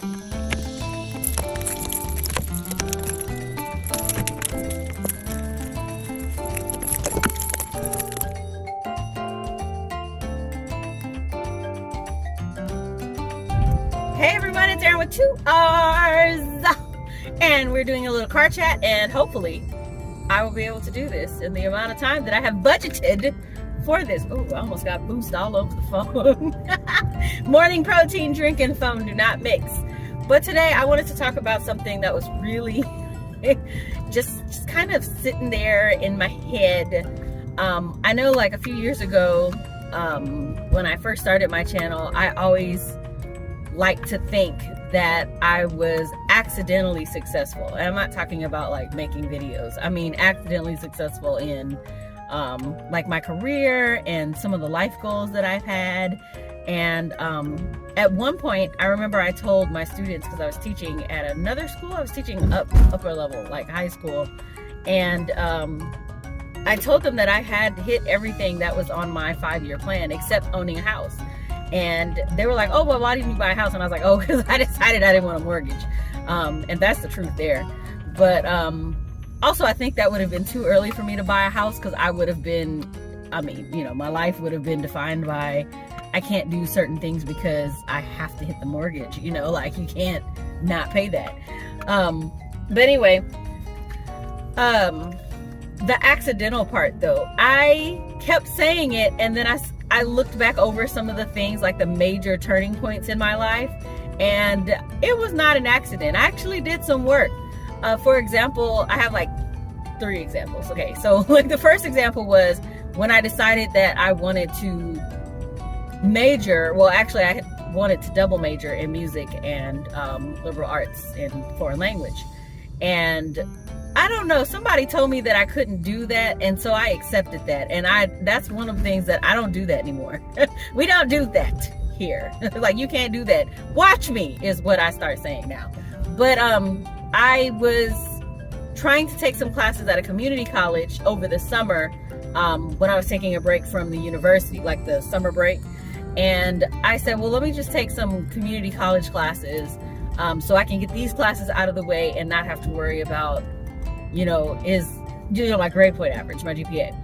Hey everyone, it's Erin with 2 R's, and we're doing a little car chat, and hopefully I will be able to do this in the amount of time that I have budgeted for this. Oh, I almost got boost all over the phone. Morning protein drink and phone do not mix. But today I wanted to talk about something that was really just kind of sitting there in my head. I know like a few years ago, when I first started my channel, I always like to think that I was accidentally successful. And I'm not talking about like making videos. I mean accidentally successful in like my career and some of the life goals that I've had. And at one point, I remember I told my students, because I was teaching at another school, I was teaching upper level, like high school, and I told them that I had hit everything that was on my 5-year plan except owning a house. And they were like, oh, well, why didn't you buy a house? And I was like, oh, because I decided I didn't want a mortgage. And that's the truth there. But also, I think that would have been too early for me to buy a house, because I would have been, I mean, you know, my life would have been defined by, I can't do certain things because I have to hit the mortgage, you know, like you can't not pay that. But anyway, the accidental part though, I kept saying it, and then I looked back over some of the things, like the major turning points in my life, and it was not an accident. I actually did some work. For example, I have like 3 examples. Okay, so like the first example was when I decided that I wanted to major, well actually I wanted to double major in music and liberal arts and foreign language. And I don't know, somebody told me that I couldn't do that, and so I accepted that. And that's one of the things that I don't do that anymore. We don't do that here. Like, you can't do that. Watch me is what I start saying now. But I was trying to take some classes at a community college over the summer, when I was taking a break from the university, like the summer break. And I said, well, let me just take some community college classes, so I can get these classes out of the way and not have to worry about, you know, my grade point average, my GPA.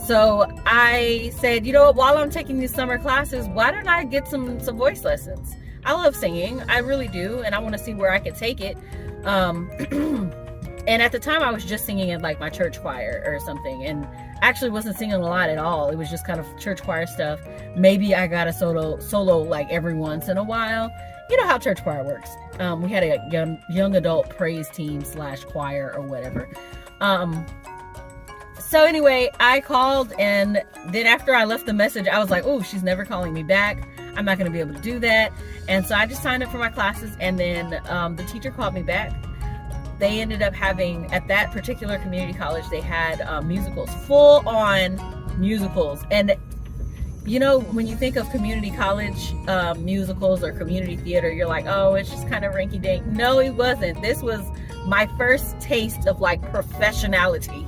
So I said, you know what, while I'm taking these summer classes, why don't I get some voice lessons? I love singing, I really do, and I want to see where I could take it. And at the time I was just singing in like my church choir or something, and actually wasn't singing a lot at all. It was just kind of church choir stuff. Maybe I got a solo like every once in a while. You know how church choir works. We had a young adult praise team / choir or whatever. So anyway, I called, and then after I left the message, I was like, oh, she's never calling me back. I'm not going to be able to do that. And so I just signed up for my classes, and then the teacher called me back. They ended up having, at that particular community college, they had musicals, full on musicals. And you know, when you think of community college musicals or community theater, you're like, oh, it's just kind of rinky-dink. No, it wasn't. This was my first taste of like professionality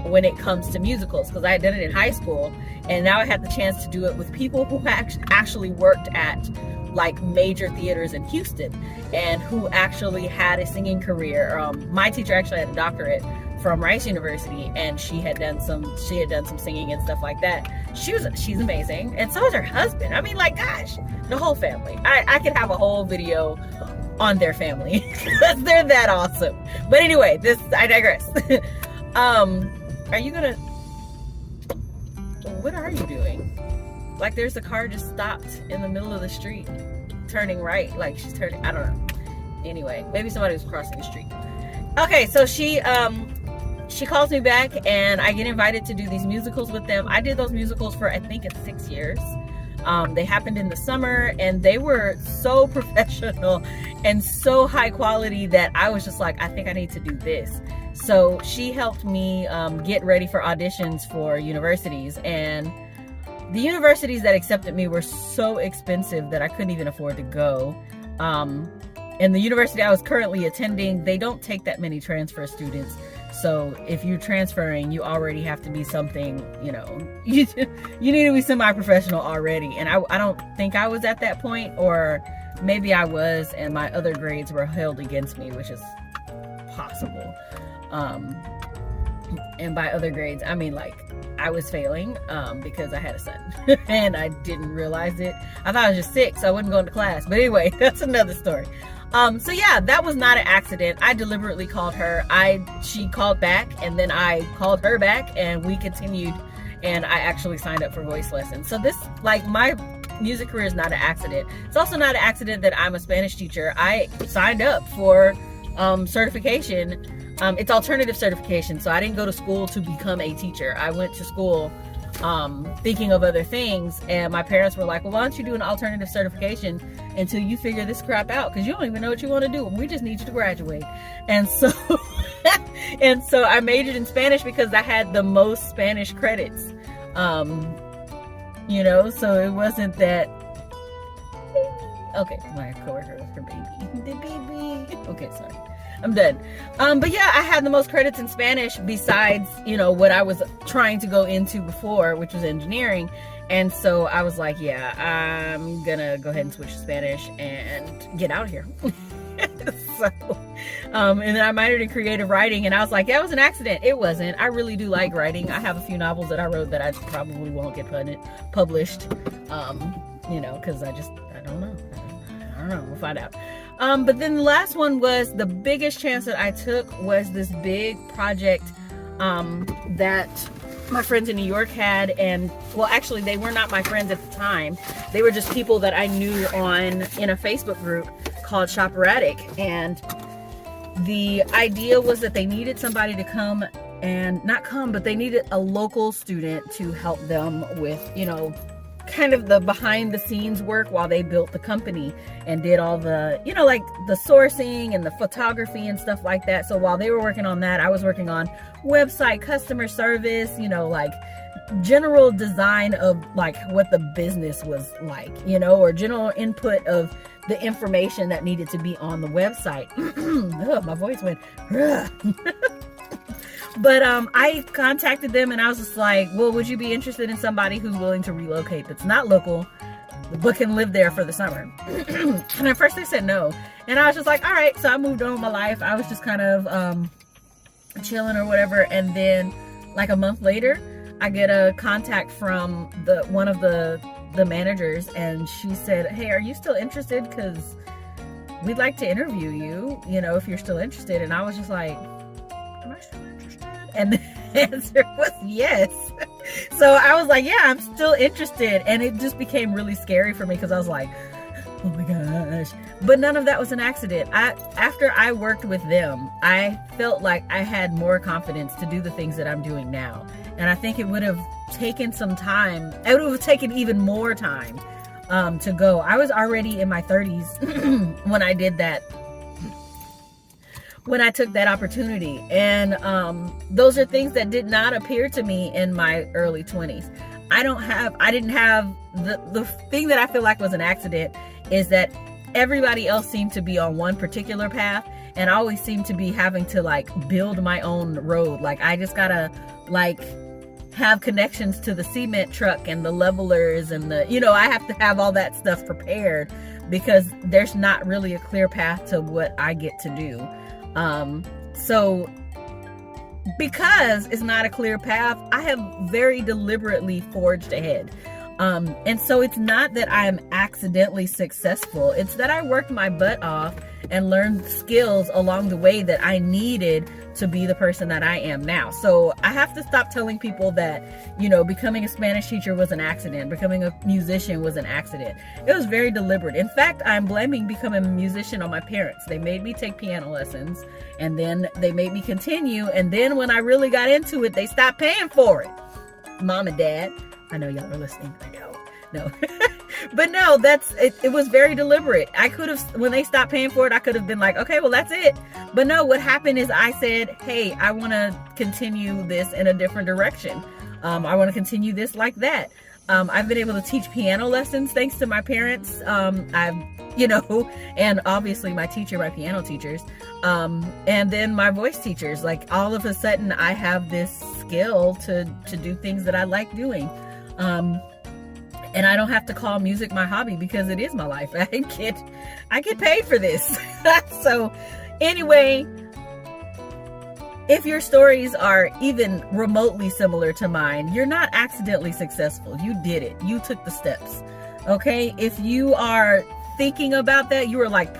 when it comes to musicals, because I had done it in high school, and now I had the chance to do it with people who actually worked at like major theaters in Houston and who actually had a singing career. My teacher actually had a doctorate from Rice University, and she had done some singing and stuff like that. She's amazing, and so is her husband. I mean, like, gosh, the whole family. I could have a whole video on their family because they're that awesome. But anyway, I digress. Are you gonna? What are you doing? Like, there's a car just stopped in the middle of the street, turning right. Like, she's turning. I don't know. Anyway, maybe somebody was crossing the street. Okay, so she calls me back, and I get invited to do these musicals with them. I did those musicals for, I think it's 6 years. They happened in the summer, and they were so professional and so high quality that I was just like, I think I need to do this. So she helped me get ready for auditions for universities, and the universities that accepted me were so expensive that I couldn't even afford to go. And the university I was currently attending, they don't take that many transfer students. So if you're transferring, you already have to be something, you know, you need to be semi-professional already. And I don't think I was at that point, or maybe I was, and my other grades were held against me, which is possible. And by other grades, I mean like I was failing because I had a son and I didn't realize it. I thought I was just sick, so I wouldn't go into class. But anyway, that's another story. So yeah, that was not an accident. I deliberately called her. She called back, and then I called her back, and we continued, and I actually signed up for voice lessons. So this, like, my music career is not an accident. It's also not an accident that I'm a Spanish teacher. I signed up for certification. It's alternative certification, so I didn't go to school to become a teacher. I went to school thinking of other things, and my parents were like, well, why don't you do an alternative certification until you figure this crap out, because you don't even know what you want to do. We just need you to graduate. And so and so I majored in Spanish because I had the most Spanish credits, you know, so it wasn't that. Okay, my coworker was her baby. The baby. Okay, sorry, I'm done. But yeah, I had the most credits in Spanish besides, you know, what I was trying to go into before, which was engineering. And so I was like, yeah, I'm gonna go ahead and switch to Spanish and get out of here. So, and then I minored in creative writing, and I was like, yeah, it was an accident. It wasn't. I really do like writing. I have a few novels that I wrote that I probably won't get published, you know, because I don't know. I don't know. We'll find out. But then the last one was the biggest chance that I took was this big project that my friends in New York had. And well, actually they were not my friends at the time. They were just people that I knew in a Facebook group called Shoperatic. And the idea was that they needed somebody to come, and not come, but they needed a local student to help them with, you know, kind of the behind the scenes work while they built the company and did all the, you know, like the sourcing and the photography and stuff like that. So while they were working on that, I was working on website, customer service, you know, like general design of like what the business was like, you know, or general input of the information that needed to be on the website. Ugh, my voice went But I contacted them, and I was just like, well, would you be interested in somebody who's willing to relocate that's not local but can live there for the summer? And at first they said no, and I was just like, all right. So I moved on with my life. I was just kind of chilling or whatever. And then like a month later, I get a contact from one of the managers, and she said, hey, are you still interested? Because we'd like to interview you, you know, if you're still interested. And I was just like, am I still interested? And the answer was yes. So I was like, yeah, I'm still interested. And it just became really scary for me because I was like, oh my gosh. But none of that was an accident. After I worked with them, I felt like I had more confidence to do the things that I'm doing now. And I think it would have taken some time. It would have taken even more time to go. I was already in my 30s when I did that. When I took that opportunity. And those are things that did not appear to me in my early 20s. I didn't have the thing that I feel like was an accident is that everybody else seemed to be on one particular path, and I always seemed to be having to like build my own road. Like I just gotta like have connections to the cement truck and the levelers and the, you know, I have to have all that stuff prepared because there's not really a clear path to what I get to do. So because it's not a clear path, I have very deliberately forged ahead. And so it's not that I'm accidentally successful. It's that I worked my butt off and learned skills along the way that I needed to be the person that I am now. So I have to stop telling people that, you know, becoming a Spanish teacher was an accident. Becoming a musician was an accident. It was very deliberate. In fact, I'm blaming becoming a musician on my parents. They made me take piano lessons, and then they made me continue. And then when I really got into it, they stopped paying for it. Mom and Dad, I know y'all are listening. I know. No. But no, it was very deliberate. I could have, when they stopped paying for it, I could have been like, okay, well, that's it. But no, what happened is I said, hey, I want to continue this in a different direction. I want to continue this like that. I've been able to teach piano lessons thanks to my parents. I've, you know, and obviously my piano teachers, and then my voice teachers. Like all of a sudden I have this skill to do things that I like doing. And I don't have to call music my hobby because it is my life. I get paid for this. So anyway, if your stories are even remotely similar to mine, you're not accidentally successful. You did it. You took the steps. Okay? If you are thinking about that, you are like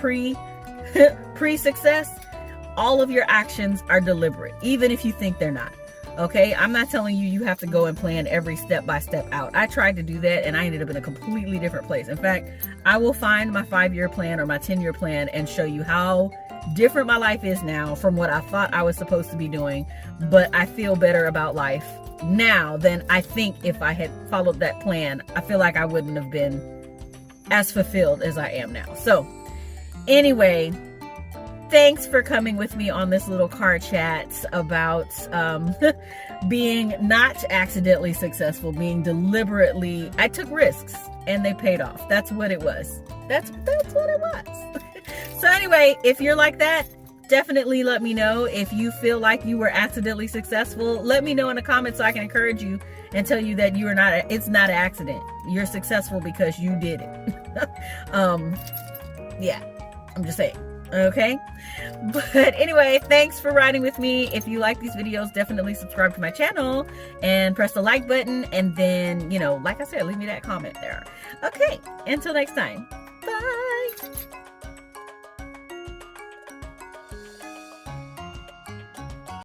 pre-success, all of your actions are deliberate, even if you think they're not. Okay, I'm not telling you you have to go and plan every step by step out. I tried to do that and I ended up in a completely different place. In fact, I will find my 5-year plan or my 10-year plan and show you how different my life is now from what I thought I was supposed to be doing. But I feel better about life now than I think if I had followed that plan. I feel like I wouldn't have been as fulfilled as I am now. So anyway, thanks for coming with me on this little car chat about being not accidentally successful, being deliberately, I took risks and they paid off. That's what it was. That's what it was. So anyway, if you're like that, definitely let me know. If you feel like you were accidentally successful, let me know in the comments so I can encourage you and tell you that you are not, it's not an accident. You're successful because you did it. Yeah, I'm just saying. Okay, but anyway, thanks for riding with me. If you like these videos, definitely subscribe to my channel and press the like button, and then, you know, like I said, leave me that comment there. Okay, until next time, bye.